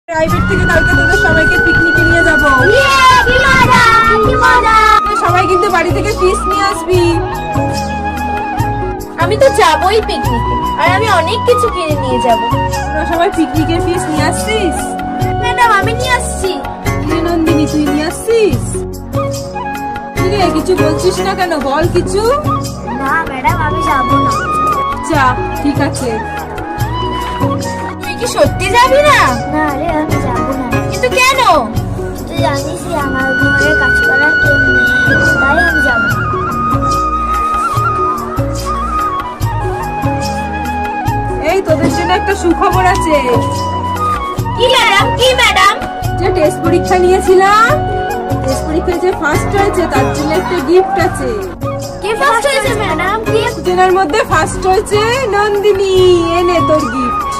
Private থেকে কালকে তোদের সবাইকে পিকনিকে নিয়ে যাব। সবাই কিন্তু বাড়ি থেকে ফিস নিয়ে আসবি। আমি তো যাবই পিকনিকে, আর আমি অনেক কিছু কিনে নিয়ে যাব। তোরা সবাই পিকনিকের ফিস নিয়ে আসছিস? ম্যাডাম আমি নিয়ে আসছি। কিরে নন্দিনী, তুই নিয়ে আসছিস? কিরে কিছু বলছিস না কেন, বল কিছু। না ম্যাডাম আমি যাব না। যা, ঠিক আছে। তুই কি সত্যি যাবি না? না রে আমি যাবো না। কিন্তু কেন? তুই জানিসই আমার ঘরে কাজ করার কেউ নেই, তাই আমি যাবো না। এই তোদের জন্য একটা সুখবর আছে। কি ম্যাডাম? কি ম্যাডাম? যে টেস্ট পরীক্ষা নিয়েছিলাম, টেস্ট পরীক্ষায় যে ফার্স্ট হয়েছে তার জন্য একটা গিফট আছে। কি ফার্স্ট হয়েছে ম্যাডাম? কি? জনের মধ্যে ফার্স্ট হয়েছে নন্দিনী, এনে তোর গিফট।